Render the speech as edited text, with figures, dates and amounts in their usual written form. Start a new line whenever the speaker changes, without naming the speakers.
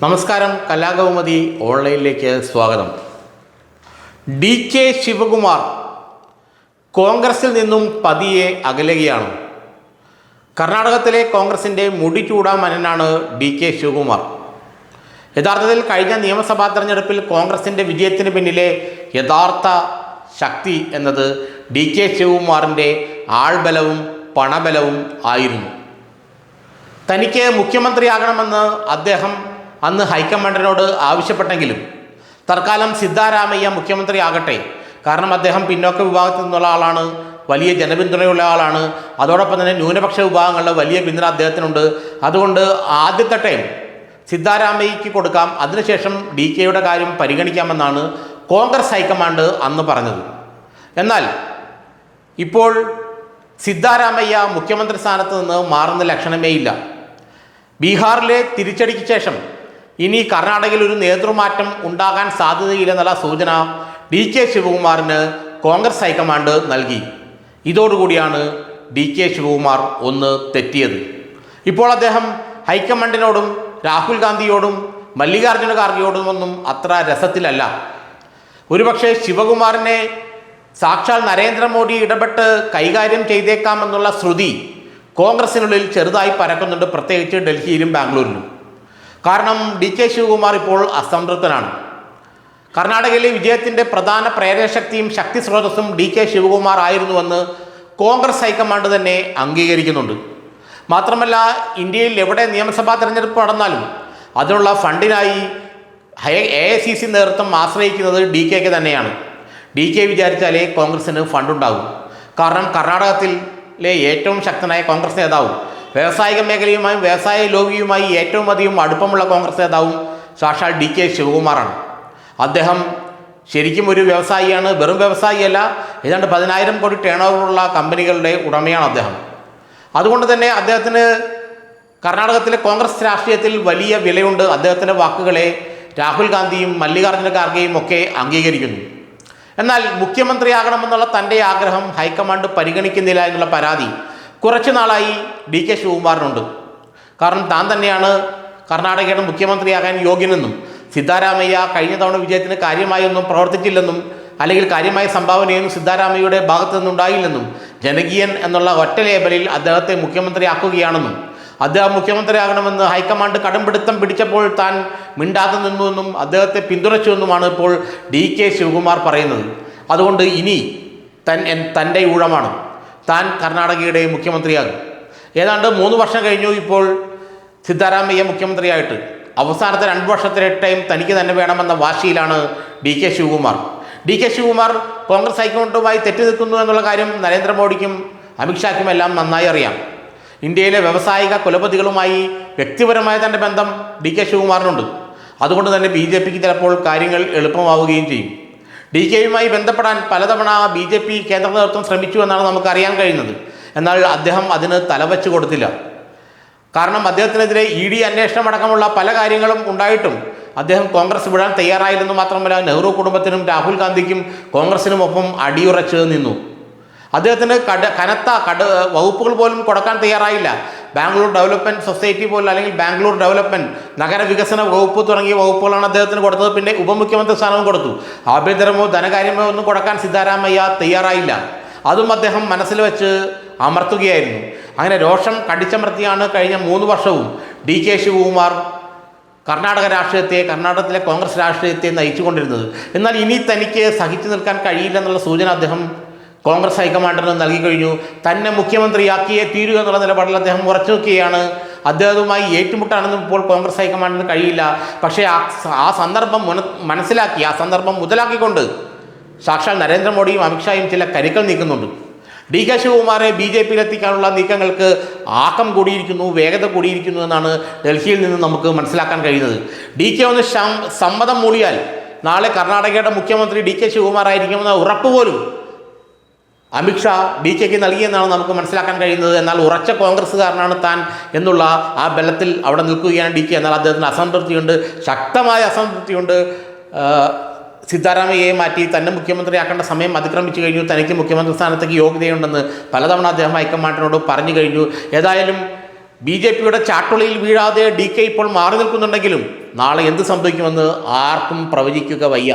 നമസ്കാരം. കലാകൗമുദി ഓൺലൈനിലേക്ക് സ്വാഗതം. കെ ശിവകുമാർ കോൺഗ്രസിൽ നിന്നും പതിയെ അകലുകയാണ്. കർണാടകത്തിലെ കോൺഗ്രസിൻ്റെ മുടിചൂടാമനനാണ് കെ ശിവകുമാർ. യഥാർത്ഥത്തിൽ കഴിഞ്ഞ നിയമസഭാ തെരഞ്ഞെടുപ്പിൽ കോൺഗ്രസിൻ്റെ വിജയത്തിന് പിന്നിലെ യഥാർത്ഥ ശക്തി എന്നത് കെ ശിവകുമാറിൻ്റെ ആൾബലവും പണബലവും ആയിരുന്നു. തനിക്ക് മുഖ്യമന്ത്രിയാകണമെന്ന് അദ്ദേഹം അന്ന് ഹൈക്കമാൻഡിനോട് ആവശ്യപ്പെട്ടെങ്കിലും തൽക്കാലം സിദ്ധാരാമയ്യ മുഖ്യമന്ത്രിയാകട്ടെ, കാരണം അദ്ദേഹം പിന്നോക്ക വിഭാഗത്തിൽ നിന്നുള്ള ആളാണ്, വലിയ ജനപിന്തുണയുള്ള ആളാണ്, അതോടൊപ്പം തന്നെ ന്യൂനപക്ഷ വിഭാഗങ്ങളുടെ വലിയ പിന്തുണ അദ്ദേഹത്തിനുണ്ട്, അതുകൊണ്ട് ആദ്യത്തെ ടൈം സിദ്ധാരാമയ്യക്ക് കൊടുക്കാം, അതിനുശേഷം കെയുടെ കാര്യം പരിഗണിക്കാമെന്നാണ് കോൺഗ്രസ് ഹൈക്കമാൻഡ് അന്ന് പറഞ്ഞത്. എന്നാൽ ഇപ്പോൾ സിദ്ധാരാമയ്യ മുഖ്യമന്ത്രി സ്ഥാനത്ത് നിന്ന് മാറുന്ന ലക്ഷണമേ ഇല്ല. ബീഹാറിലെ തിരിച്ചടിക്ക് ശേഷം ഇനി കർണാടകയിൽ ഒരു നേതൃമാറ്റം ഉണ്ടാകാൻ സാധ്യതയില്ലെന്നുള്ള സൂചന കെ ശിവകുമാറിന് കോൺഗ്രസ് ഹൈക്കമാൻഡ് നൽകി. ഇതോടുകൂടിയാണ് കെ ശിവകുമാർ ഒന്ന് തെറ്റിയത്. ഇപ്പോൾ അദ്ദേഹം ഹൈക്കമാൻഡിനോടും രാഹുൽ ഗാന്ധിയോടും മല്ലികാർജ്ജുന ഖാർഗെയോടുമൊന്നും അത്ര രസത്തിലല്ല. ഒരുപക്ഷെ ശിവകുമാറിനെ സാക്ഷാൽ നരേന്ദ്രമോദി ഇടപെട്ട് കൈകാര്യം ചെയ്തേക്കാമെന്നുള്ള ശ്രുതി കോൺഗ്രസിനുള്ളിൽ ചെറുതായി പരക്കുന്നുണ്ട്, പ്രത്യേകിച്ച് ഡൽഹിയിലും ബാംഗ്ലൂരിലും. കാരണം കെ ശിവകുമാർ ഇപ്പോൾ അസംതൃപ്തനാണ്. കർണാടകയിലെ വിജയത്തിൻ്റെ പ്രധാന പ്രേരകശക്തിയും ശക്തി സ്രോതസ്സും കെ ശിവകുമാർ ആയിരുന്നുവെന്ന് കോൺഗ്രസ് ഹൈക്കമാൻഡ് തന്നെ അംഗീകരിക്കുന്നുണ്ട്. മാത്രമല്ല, ഇന്ത്യയിൽ എവിടെ നിയമസഭാ തെരഞ്ഞെടുപ്പ് നടന്നാലും അതിനുള്ള ഫണ്ടിനായി AICC നേതൃത്വം ആശ്രയിക്കുന്നത് കെക്ക് തന്നെയാണ്. കെ വിചാരിച്ചാലേ കോൺഗ്രസിന് ഫണ്ടുണ്ടാകും. കാരണം കർണാടകത്തിലെ ഏറ്റവും ശക്തനായ കോൺഗ്രസ് നേതാവും വ്യാവസായിക മേഖലയുമായും വ്യവസായ ലോബിയുമായി ഏറ്റവും അധികം അടുപ്പമുള്ള കോൺഗ്രസ് നേതാവും സാക്ഷാൽ കെ ശിവകുമാറാണ്. അദ്ദേഹം ശരിക്കും ഒരു വ്യവസായിയാണ്, വെറും വ്യവസായിയല്ല. ഏതാണ്ട് 10,000 കോടി ടേൺ ഓവറുള്ള കമ്പനികളുടെ ഉടമയാണ് അദ്ദേഹം. അതുകൊണ്ട് തന്നെ അദ്ദേഹത്തിന് കർണാടകത്തിലെ കോൺഗ്രസ് രാഷ്ട്രീയത്തിൽ വലിയ വിലയുണ്ട്. അദ്ദേഹത്തിൻ്റെ വാക്കുകളെ രാഹുൽ ഗാന്ധിയും മല്ലികാർജ്ജുന ഖാർഗെയും ഒക്കെ അംഗീകരിക്കുന്നു. എന്നാൽ മുഖ്യമന്ത്രിയാകണമെന്നുള്ള തൻ്റെ ആഗ്രഹം ഹൈക്കമാൻഡ് പരിഗണിക്കുന്നില്ല എന്നുള്ള പരാതി കുറച്ചു നാളായി കെ ശിവകുമാറിനുണ്ട്. കാരണം താൻ തന്നെയാണ് കർണാടകയുടെ മുഖ്യമന്ത്രിയാകാൻ യോഗ്യനെന്നും സിദ്ധാരാമയ്യ കഴിഞ്ഞ തവണ വിജയത്തിന് കാര്യമായൊന്നും പ്രവർത്തിച്ചില്ലെന്നും അല്ലെങ്കിൽ കാര്യമായ സംഭാവനയൊന്നും സിദ്ധാരാമയ്യയുടെ ഭാഗത്തു നിന്നുണ്ടായില്ലെന്നും ജനകീയൻ എന്നുള്ള ഒറ്റ ലേബലിൽ അദ്ദേഹത്തെ മുഖ്യമന്ത്രിയാക്കുകയാണെന്നും അദ്ദേഹം മുഖ്യമന്ത്രിയാകണമെന്ന് ഹൈക്കമാൻഡ് കടുംപിടുത്തം പിടിച്ചപ്പോൾ താൻ മിണ്ടാതെ നിന്നുവെന്നും അദ്ദേഹത്തെ പിന്തുണച്ചുവെന്നുമാണ് ഇപ്പോൾ കെ ശിവകുമാർ പറയുന്നത്. അതുകൊണ്ട് ഇനി തൻ്റെ ഊഴമാണ്, താൻ കർണാടകയുടെ മുഖ്യമന്ത്രിയാകും. ഏതാണ്ട് 3 വർഷം കഴിഞ്ഞു ഇപ്പോൾ സിദ്ധാരാമയ്യ മുഖ്യമന്ത്രിയായിട്ട്. അവസാനത്തെ 2 വർഷത്തിലെ ടൈം തനിക്ക് തന്നെ വേണമെന്ന വാശിയിലാണ് കെ ശിവകുമാർ. കെ ശിവകുമാർ കോൺഗ്രസ് ഹൈക്കമാൻഡുമായി തെറ്റി നിൽക്കുന്നു എന്നുള്ള കാര്യം നരേന്ദ്രമോദിക്കും അമിത്ഷായ്ക്കുമെല്ലാം നന്നായി അറിയാം. ഇന്ത്യയിലെ വ്യവസായിക കുലപതികളുമായി വ്യക്തിപരമായ തൻ്റെ ബന്ധം കെ ശിവകുമാറിനുണ്ട്. അതുകൊണ്ട് തന്നെ BJPക്ക് ചിലപ്പോൾ കാര്യങ്ങൾ എളുപ്പമാവുകയും ചെയ്യും. കെയുമായി ബന്ധപ്പെടാൻ പലതവണ BJP കേന്ദ്ര നേതൃത്വം ശ്രമിച്ചു എന്നാണ് നമുക്കറിയാൻ കഴിയുന്നത്. എന്നാൽ അദ്ദേഹം അതിന് തലവെച്ച് കൊടുത്തില്ല. കാരണം അദ്ദേഹത്തിനെതിരെ ED അന്വേഷണം അടക്കമുള്ള പല കാര്യങ്ങളും ഉണ്ടായിട്ടും അദ്ദേഹം കോൺഗ്രസ് വിടാൻ തയ്യാറായില്ലെന്ന് മാത്രമല്ല, നെഹ്റു കുടുംബത്തിനും രാഹുൽ ഗാന്ധിക്കും കോൺഗ്രസിനുമൊപ്പം അടിയുറച്ച് നിന്നു. അദ്ദേഹത്തിന് കനത്ത വകുപ്പുകൾ പോലും കൊടുക്കാൻ തയ്യാറായില്ല. ബാംഗ്ലൂർ ഡെവലപ്മെൻറ്റ് സൊസൈറ്റി പോലും, അല്ലെങ്കിൽ ബാംഗ്ലൂർ ഡെവലപ്മെൻറ്റ് നഗരവികസന വകുപ്പ് തുടങ്ങിയ വകുപ്പുകളാണ് അദ്ദേഹത്തിന് കൊടുത്തത്. പിന്നെ ഉപമുഖ്യമന്ത്രി സ്ഥാനവും കൊടുത്തു. ആഭ്യന്തരമോ ധനകാര്യമോ ഒന്നും കൊടുക്കാൻ സിദ്ധാരാമയ്യ തയ്യാറായില്ല. അതും അദ്ദേഹം മനസ്സിൽ വെച്ച് അമർത്തുകയായിരുന്നു. അങ്ങനെ രോഷം കടിച്ചമർത്തിയാണ് കഴിഞ്ഞ 3 വർഷവും കെ ശിവകുമാർ കർണാടകത്തിലെ കോൺഗ്രസ് രാഷ്ട്രീയത്തെ നയിച്ചുകൊണ്ടിരുന്നത്. എന്നാൽ ഇനി തനിക്ക് സഹിച്ചു നിൽക്കാൻ കഴിയില്ലെന്നുള്ള സൂചന അദ്ദേഹം കോൺഗ്രസ് ഹൈക്കമാൻഡിന് നൽകി കഴിഞ്ഞു. തന്നെ മുഖ്യമന്ത്രിയാക്കിയേ തീരുക എന്നുള്ള നിലപാടിൽ അദ്ദേഹം ഉറച്ചു നിൽക്കുകയാണ്. അദ്ദേഹവുമായി ഏറ്റുമുട്ടാനൊന്നും ഇപ്പോൾ കോൺഗ്രസ് ഹൈക്കമാൻഡിന് കഴിയില്ല. പക്ഷേ ആ സന്ദർഭം മനസ്സിലാക്കി, ആ സന്ദർഭം മുതലാക്കിക്കൊണ്ട് സാക്ഷാൽ നരേന്ദ്രമോദിയും അമിത്ഷായും ചില കരുക്കൾ നീക്കുന്നുണ്ട്. കെ ശിവകുമാറെ BJPയിലെത്തിക്കാനുള്ള നീക്കങ്ങൾക്ക് ആക്കം കൂടിയിരിക്കുന്നു, വേഗത കൂടിയിരിക്കുന്നു എന്നാണ് ഡൽഹിയിൽ നിന്ന് നമുക്ക് മനസ്സിലാക്കാൻ കഴിയുന്നത്. കെ ഒന്ന് സമ്മതം മൂളിയാൽ നാളെ കർണാടകയുടെ മുഖ്യമന്ത്രി കെ ശിവകുമാർ ആയിരിക്കുമെന്ന ഉറപ്പ് പോലും അമിത്ഷാ കെക്ക് നൽകിയെന്നാണ് നമുക്ക് മനസ്സിലാക്കാൻ കഴിയുന്നത്. എന്നാൽ ഉറച്ച കോൺഗ്രസ്സുകാരനാണ് താൻ എന്നുള്ള ആ ബലത്തിൽ അവിടെ നിൽക്കുകയാണ് കെ. എന്നാൽ അദ്ദേഹത്തിന് അസംതൃപ്തിയുണ്ട്, ശക്തമായ അസംതൃപ്തിയുണ്ട്. സിദ്ധാരാമയ്യയെ മാറ്റി തന്നെ മുഖ്യമന്ത്രിയാക്കേണ്ട സമയം അതിക്രമിച്ചു കഴിഞ്ഞു, തനിക്ക് മുഖ്യമന്ത്രി സ്ഥാനത്തേക്ക് യോഗ്യതയുണ്ടെന്ന് പലതവണ അദ്ദേഹം ഹൈക്കമാൻഡിനോട് പറഞ്ഞു കഴിഞ്ഞു. ഏതായാലും BJPയുടെ ചാട്ടുളിയിൽ വീഴാതെ കെ ഇപ്പോൾ മാറി നിൽക്കുന്നുണ്ടെങ്കിലും നാളെ എന്ത് സംഭവിക്കുമെന്ന് ആർക്കും പ്രവചിക്കുക വയ്യ.